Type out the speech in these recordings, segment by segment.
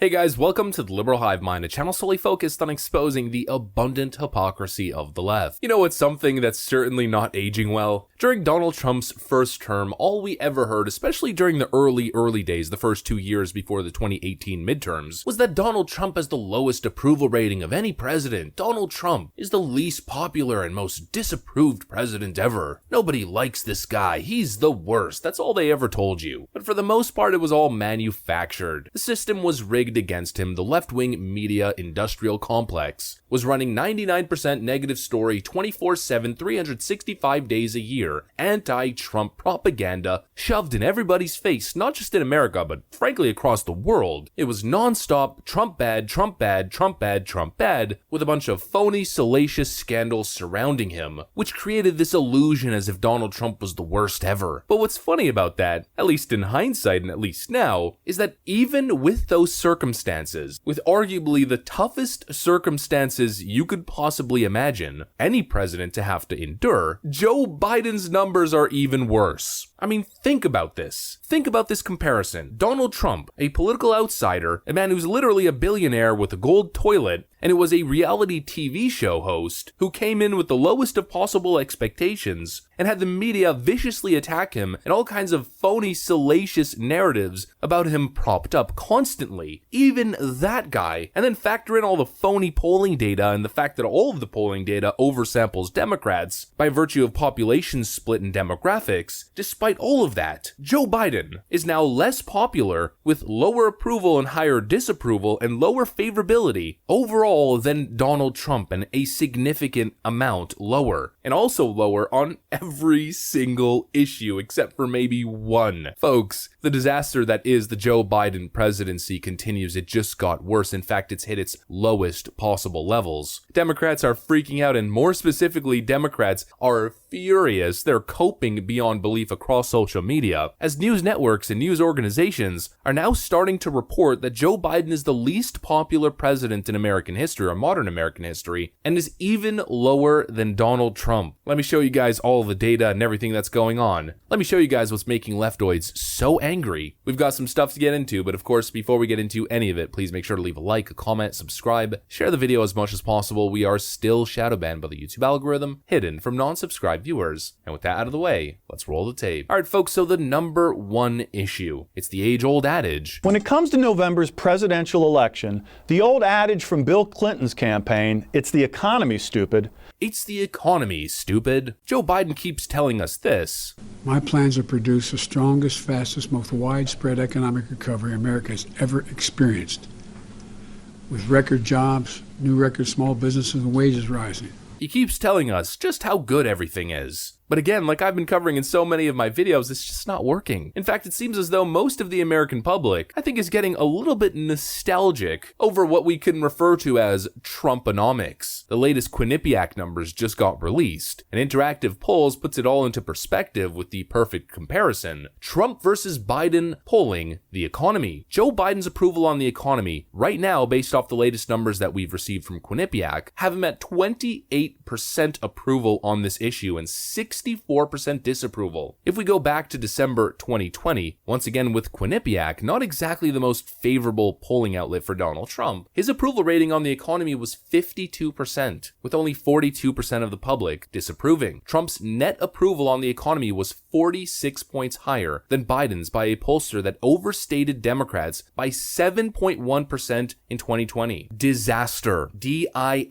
Hey guys, welcome to the Liberal Hive Mind, a channel solely focused on exposing the abundant hypocrisy of the left. You know what's something that's certainly not aging well? During Donald Trump's first term, all we ever heard, especially during the early days, the first 2 years before the 2018 midterms, was that Donald Trump has the lowest approval rating of any president. Donald Trump is the least popular and most disapproved president ever. Nobody likes this guy. He's the worst. That's all they ever told you. But for the most part, it was all manufactured. The system was rigged against him. The left-wing media industrial complex was running 99% negative story 24/7, 365 days a year, anti-Trump propaganda shoved in everybody's face, not just in America, but frankly across the world. It was non-stop Trump bad, Trump bad, Trump bad, Trump bad, with a bunch of phony, salacious scandals surrounding him, which created this illusion as if Donald Trump was the worst ever. But what's funny about that, at least in hindsight and at least now, is that even with those circumstances, with arguably the toughest circumstances you could possibly imagine any president to have to endure, Joe Biden's numbers are even worse. I mean, think about this. Think about this comparison. Donald Trump, a political outsider, a man who's literally a billionaire with a gold toilet, and it was a reality TV show host who came in with the lowest of possible expectations and had the media viciously attack him and all kinds of phony, salacious narratives about him propped up constantly. Even that guy, and then factor in all the phony polling data and the fact that all of the polling data oversamples Democrats by virtue of population split and demographics. Despite all of that, Joe Biden is now less popular with lower approval and higher disapproval and lower favorability overall than Donald Trump, and a significant amount lower, and also lower on every single issue except for maybe one. Folks, the disaster that is the Joe Biden presidency continues. It just got worse. In fact, it's hit its lowest possible levels. Democrats are freaking out, and more specifically, Democrats are furious. They're coping beyond belief across social media as news networks and news organizations are now starting to report that Joe Biden is the least popular president in American history, or modern American history, and is even lower than Donald Trump. Let me show you guys all the data and everything that's going on. Let me show you guys what's making leftoids so angry. We've got some stuff to get into, but of course, before we get into any of it, please make sure to leave a like, a comment, subscribe, share the video as much as possible. We are still shadow banned by the YouTube algorithm, hidden from non-subscribed viewers. And with that out of the way, let's roll the tape. All right, folks, so the number one issue. It's the age-old adage. When it comes to November's presidential election, the old adage from Bill Clinton's campaign, it's the economy, stupid. It's the economy, stupid. Joe Biden keeps telling us this. My plans are to produce the strongest, fastest, most widespread economic recovery America has ever experienced, with record jobs, new record small businesses, and wages rising. He keeps telling us just how good everything is. But again, like I've been covering in so many of my videos, it's just not working. In fact, it seems as though most of the American public, I think, is getting a little bit nostalgic over what we can refer to as Trumponomics. The latest Quinnipiac numbers just got released, and Interactive Polls puts it all into perspective with the perfect comparison. Trump versus Biden polling the economy. Joe Biden's approval on the economy, right now, based off the latest numbers that we've received from Quinnipiac, have him at 28% approval on this issue and 64% disapproval. If we go back to December 2020, once again with Quinnipiac, not exactly the most favorable polling outlet for Donald Trump, his approval rating on the economy was 52%, with only 42% of the public disapproving. Trump's net approval on the economy was 46 points higher than Biden's by a pollster that overstated Democrats by 7.1% in 2020. Disaster. D-I-S-A-S-T-E-R.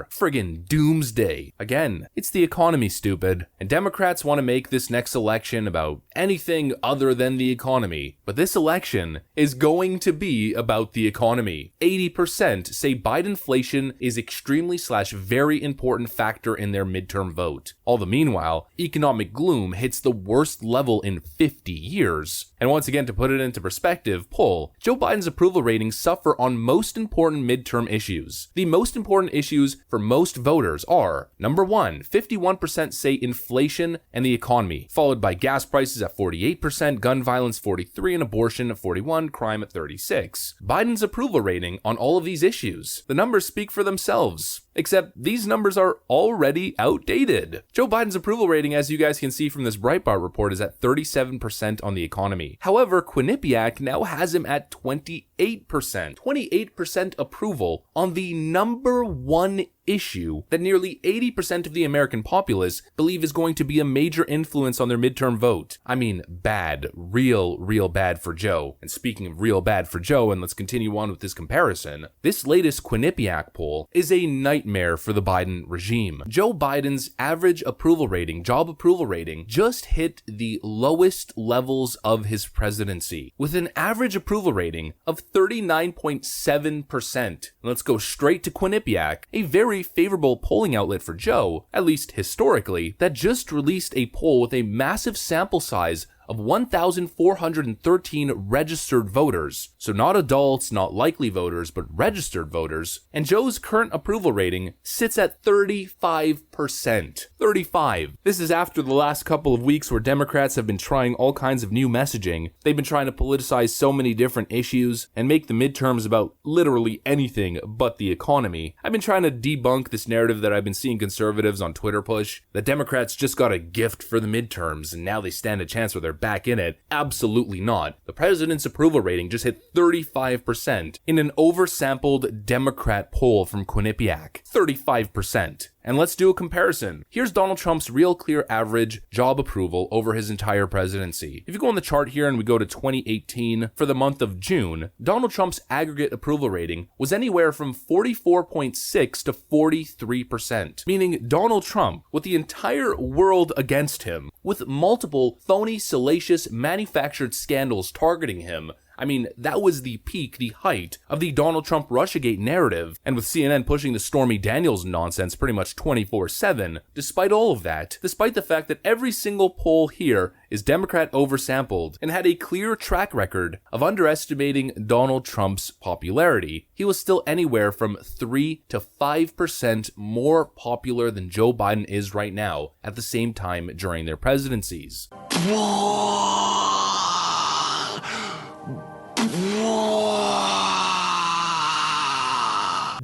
Friggin' doomsday. Again, it's the economy, stupid. And Democrats want to make this next election about anything other than the economy. But this election is going to be about the economy. 80% say Bidenflation is extremely/very important factor in their midterm vote. All the meanwhile, economic gloom hits the worst level in 50 years. And once again, to put it into perspective, poll, Joe Biden's approval ratings suffer on most important midterm issues. The most important issues for most voters are, number one, 51% say inflation and the economy, followed by gas prices at 48%, gun violence 43%, and abortion at 41%, crime at 36%. Biden's approval rating on all of these issues, the numbers speak for themselves. Except these numbers are already outdated. Joe Biden's approval rating, as you guys can see from this Breitbart report, is at 37% on the economy. However, Quinnipiac now has him at 28%. 28% approval on the number one issue that nearly 80% of the American populace believe is going to be a major influence on their midterm vote. I mean, bad, real bad for Joe. And speaking of real bad for Joe, and let's continue on with this comparison, this latest Quinnipiac poll is a nightmare for the Biden regime. Joe Biden's average approval rating, job approval rating, just hit the lowest levels of his presidency, with an average approval rating of 39.7%. Let's go straight to Quinnipiac, a very favorable polling outlet for Joe, at least historically, that just released a poll with a massive sample size of 1,413 registered voters. So not adults, not likely voters, but registered voters. And Joe's current approval rating sits at 35%. 35. This is after the last couple of weeks where Democrats have been trying all kinds of new messaging. They've been trying to politicize so many different issues and make the midterms about literally anything but the economy. I've been trying to debunk this narrative that I've been seeing conservatives on Twitter push, that Democrats just got a gift for the midterms and now they stand a chance with their back in it. Absolutely not. The president's approval rating just hit 35% in an oversampled Democrat poll from Quinnipiac. 35%. And let's do a comparison. Here's Donald Trump's real clear average job approval over his entire presidency. If you go on the chart here and we go to 2018 for the month of June, Donald Trump's aggregate approval rating was anywhere from 44.6 to 43%, meaning Donald Trump, with the entire world against him, with multiple phony, salacious, manufactured scandals targeting him, I mean, that was the peak, the height of the Donald Trump Russiagate narrative, and with CNN pushing the Stormy Daniels nonsense pretty much 24/7. Despite all of that, despite the fact that every single poll here is Democrat oversampled and had a clear track record of underestimating Donald Trump's popularity, he was still anywhere from 3 to 5% more popular than Joe Biden is right now at the same time during their presidencies.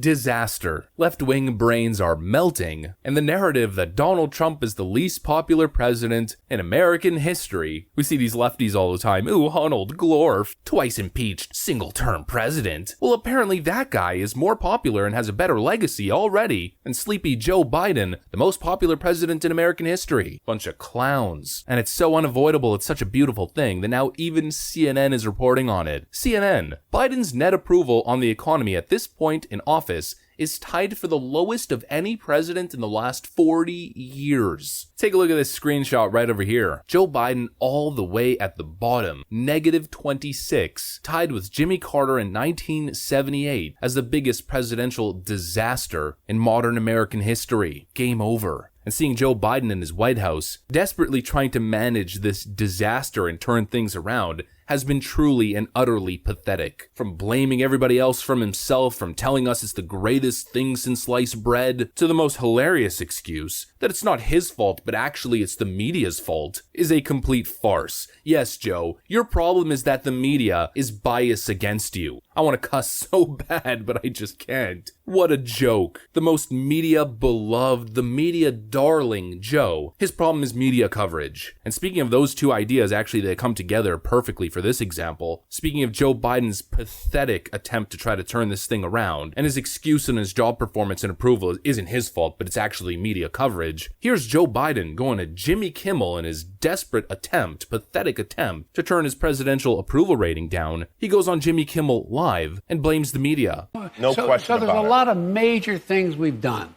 Disaster. Left-wing brains are melting, and the narrative that Donald Trump is the least popular president in American history. We see these lefties all the time. Ooh, Honnold Glorf, twice impeached, single-term president. Well, apparently that guy is more popular and has a better legacy already than sleepy Joe Biden, the most popular president in American history. Bunch of clowns. And it's so unavoidable, it's such a beautiful thing that now even CNN is reporting on it. CNN, Biden's net approval on the economy at this point in office is tied for the lowest of any president in the last 40 years. Take a look at this screenshot right over here. Joe Biden all the way at the bottom, -26, tied with Jimmy Carter in 1978 as the biggest presidential disaster in modern American history. Game over. And seeing Joe Biden in his White House desperately trying to manage this disaster and turn things around has been truly and utterly pathetic. From blaming everybody else from himself, from telling us it's the greatest thing since sliced bread, to the most hilarious excuse that it's not his fault, but actually it's the media's fault, is a complete farce. Yes, Joe, your problem is that the media is biased against you. I want to cuss so bad, but I just can't. What a joke. The most media beloved, the media darling Joe. His problem is media coverage. And speaking of those two ideas, actually they come together perfectly for this example. Speaking of Joe Biden's pathetic attempt to try to turn this thing around, and his excuse on his job performance and approval isn't his fault, but it's actually media coverage. Here's Joe Biden going to Jimmy Kimmel in his desperate attempt, pathetic attempt, to turn his presidential approval rating down. He goes on Jimmy Kimmel Live and blames the media. No question So there's about a it. lot of major things we've done.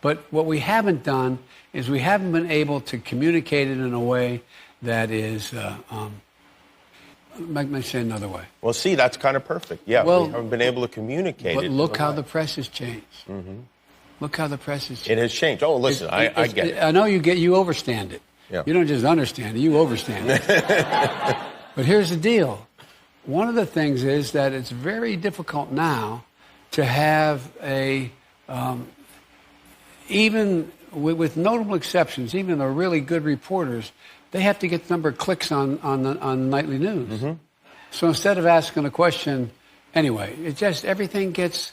But what we haven't done is we haven't been able to communicate it in a way that is, let me say another way. Well, see, that's kind of perfect. Yeah, Well, we haven't been able to communicate But it. look how the press has changed. Mm-hmm. Look how the press has changed. It has changed. Oh, listen, I get it. I know you overstand it. Yeah. You don't just understand it, you overstand it. But here's the deal. One of the things is that it's very difficult now to have even with notable exceptions, even the really good reporters, they have to get the number of clicks on nightly news. Mm-hmm. So instead of asking a question, anyway, it just everything gets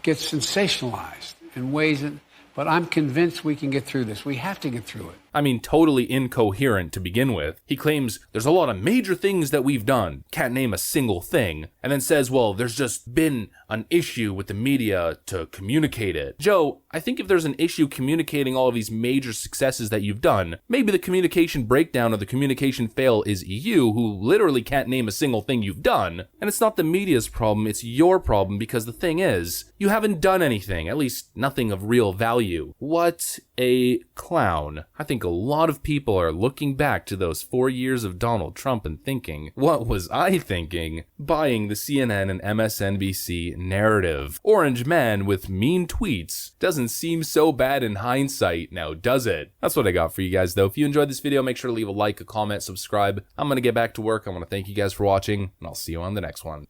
sensationalized. in ways that, but I'm convinced we can get through this. We have to get through it. I mean, totally incoherent to begin with. He claims there's a lot of major things that we've done, can't name a single thing, and then says, well, there's just been an issue with the media to communicate it. Joe, I think if there's an issue communicating all of these major successes that you've done, maybe the communication breakdown or the communication fail is you, who literally can't name a single thing you've done. And it's not the media's problem, it's your problem, because the thing is, you haven't done anything, at least nothing of real value. What a clown. I think a lot of people are looking back to those 4 years of Donald Trump and thinking, what was I thinking? Buying the CNN and MSNBC narrative. Orange man with mean tweets doesn't seem so bad in hindsight, now does it? That's what I got for you guys though. If you enjoyed this video, make sure to leave a like, a comment, subscribe. I'm gonna get back to work. I want to thank you guys for watching, and I'll see you on the next one.